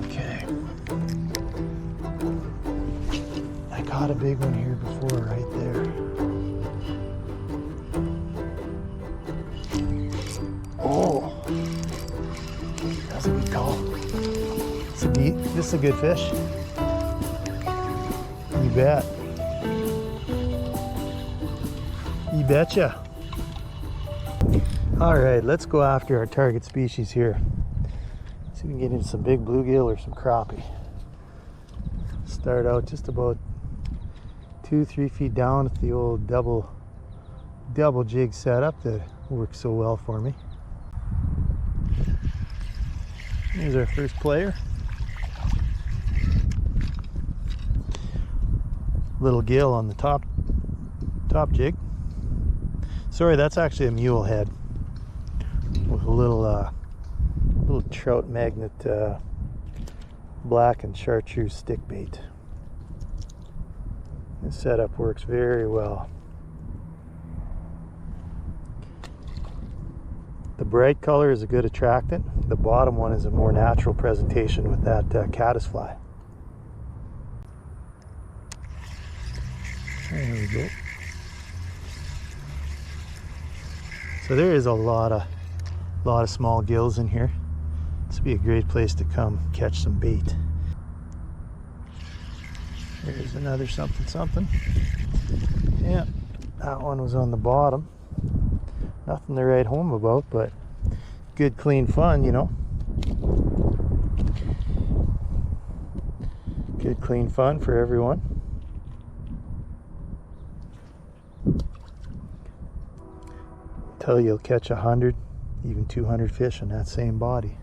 Okay. I caught a big one here before, right there. Oh, that's a good call. This is a good fish. You bet. You betcha. All right, let's go after our target species here. See if we can get into some big bluegill or some crappie. Start out just about 2-3 feet down with the old double jig setup that works so well for me. Here's our first player. Little gill on the top jig. Sorry, that's actually a mule head with a little trout magnet black and chartreuse stick bait. This setup works very well. The bright color is a good attractant. The bottom one is a more natural presentation with that caddisfly. There we go. So there is a lot of small gills in here. This would be a great place to come catch some bait. There's another something. Yeah, that one was on the bottom. Nothing to write home about, but good clean fun, you know. Good clean fun for everyone. Tell you'll catch 100, even 200 fish in that same body.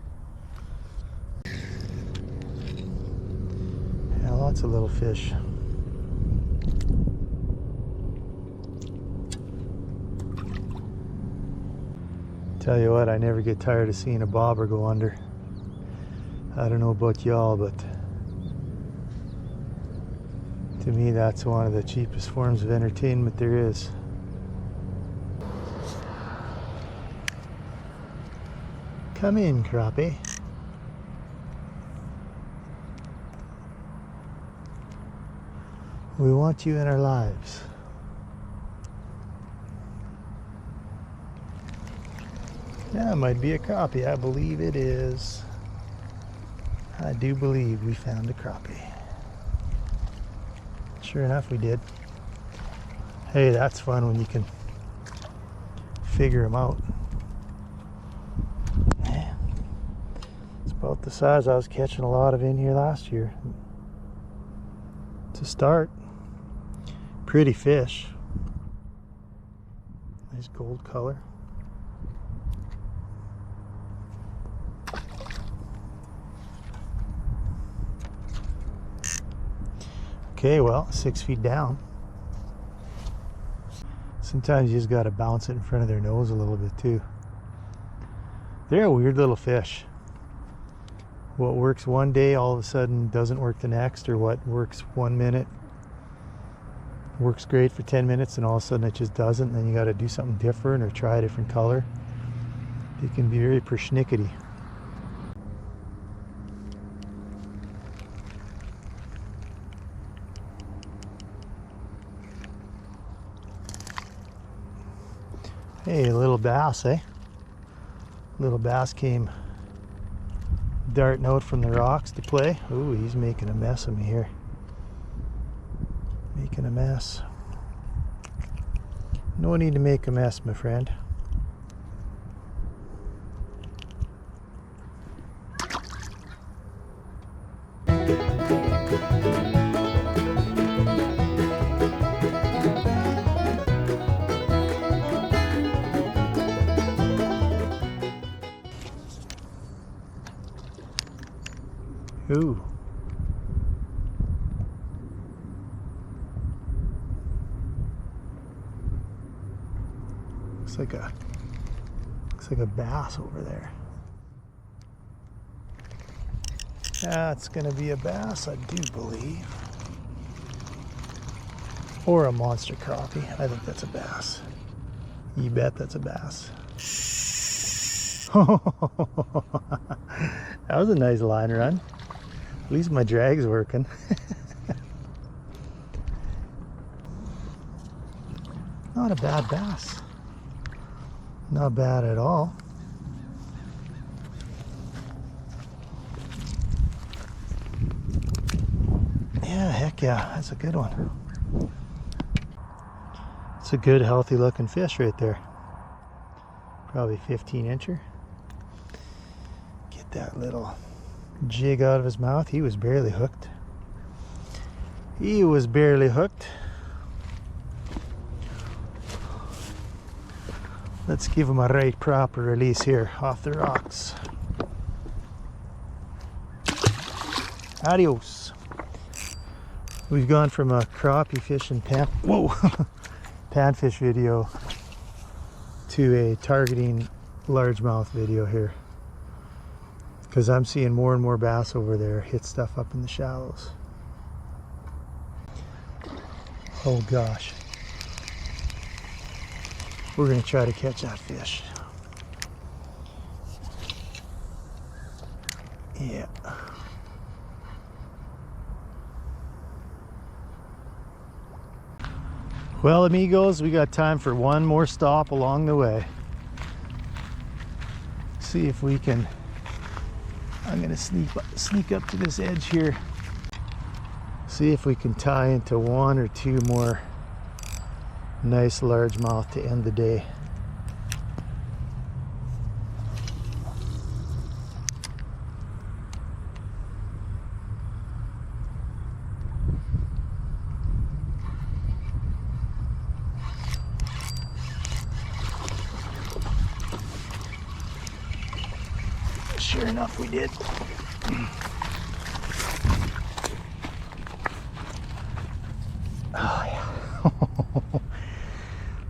Yeah, lots of little fish. Tell you what, I never get tired of seeing a bobber go under. I don't know about y'all, but to me that's one of the cheapest forms of entertainment there is. Come in, crappie. We want you in our lives. Yeah, it might be a crappie. I believe it is. I do believe we found a crappie. Sure enough, we did. Hey, that's fun when you can figure them out. It's about the size I was catching a lot of in here last year. To start, pretty fish. Nice gold color. Okay, well, 6 feet down. Sometimes you just got to bounce it in front of their nose a little bit too. They're a weird little fish. What works one day all of a sudden doesn't work the next, or what works 1 minute works great for 10 minutes and all of a sudden it just doesn't, and then you got to do something different or try a different color. It can be very persnickety. Hey, a little bass, eh? Little bass came darting out from the rocks to play. Ooh, he's making a mess of me here. Making a mess. No need to make a mess, my friend. Ooh. Looks like a bass over there. That's gonna be a bass, I do believe. Or a monster crappie. I think that's a bass. You bet that's a bass. That was a nice line run. At least my drag's working. Not a bad bass. Not bad at all. Yeah, heck yeah, that's a good one. It's a good, healthy looking fish right there. Probably 15-incher. Get that little jig out of his mouth. He was barely hooked. He was barely hooked. Let's give him a right proper release here off the rocks. Adios. We've gone from a crappie fishing panfish video to a targeting largemouth video here, because I'm seeing more and more bass over there hit stuff up in the shallows. Oh gosh. We're going to try to catch that fish. Yeah. Well, amigos, we got time for one more stop along the way. See if we can. I'm going to sneak up to this edge here. See if we can tie into one or two more nice largemouth to end the day. Sure enough, we did. Oh yeah.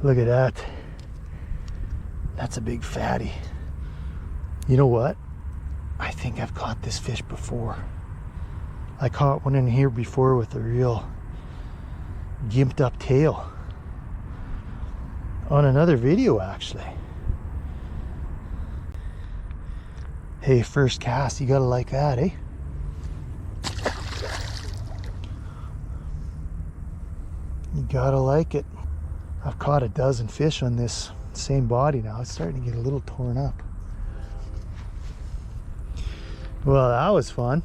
Look at that. That's a big fatty. You know what? I think I've caught this fish before. I caught one in here before with a real gimped up tail. On another video, actually. Hey, first cast, you gotta like that, eh? You gotta like it. I've caught a dozen fish on this same body now. It's starting to get a little torn up. Well, that was fun.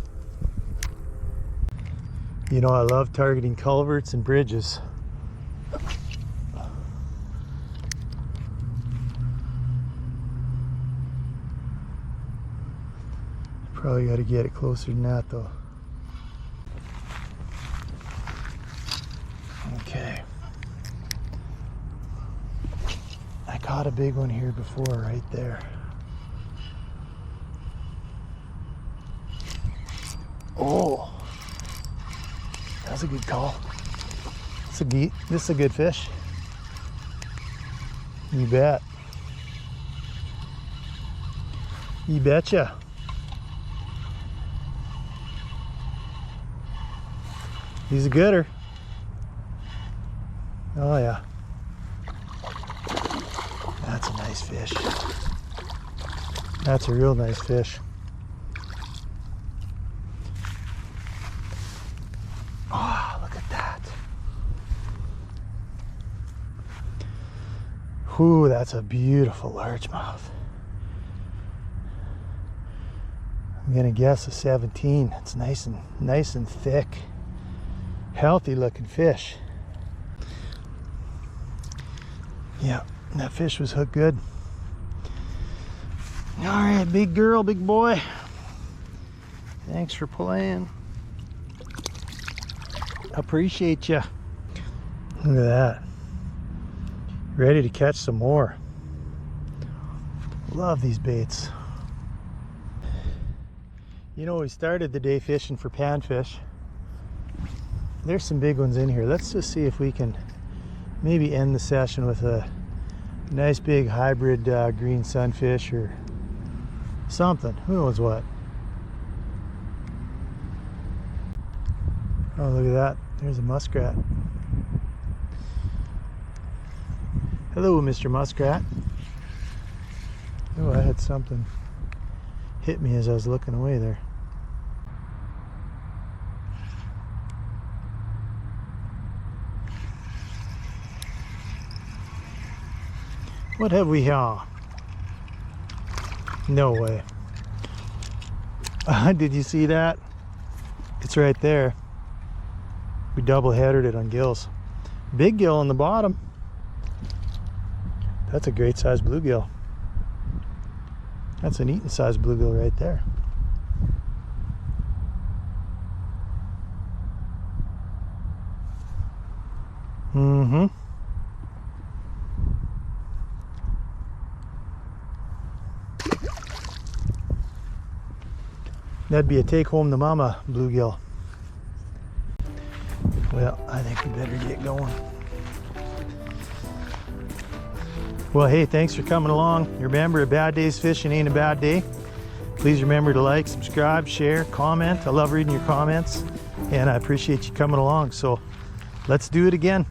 You know, I love targeting culverts and bridges. Probably got to get it closer than that though. Okay. I caught a big one here before, right there. Oh, that's a good call. This is a good fish. You bet. You betcha. He's a gooder. Oh yeah. That's a nice fish. That's a real nice fish. Oh, look at that. Whew, that's a beautiful largemouth. I'm gonna guess a 17. It's nice and thick. Healthy looking fish. Yeah, that fish was hooked good. All right, big girl, big boy. Thanks for playing. Appreciate ya. Look at that. Ready to catch some more. Love these baits. You know, we started the day fishing for panfish. There's some big ones in here. Let's just see if we can maybe end the session with a nice big hybrid green sunfish or something. Who knows what? Oh, look at that. There's a muskrat. Hello, Mr. Muskrat. Oh, I had something hit me as I was looking away there. What have we here? No way. Did you see that? It's right there. We double headed it on gills. Big gill on the bottom. That's a great sized bluegill. That's an eating sized bluegill right there. Mm-hmm. That'd be a take home to mama bluegill. Well, I think we better get going. Well, hey, thanks for coming along. Remember, a bad day's fishing ain't a bad day. Please remember to like, subscribe, share, comment. I love reading your comments, and I appreciate you coming along. So let's do it again.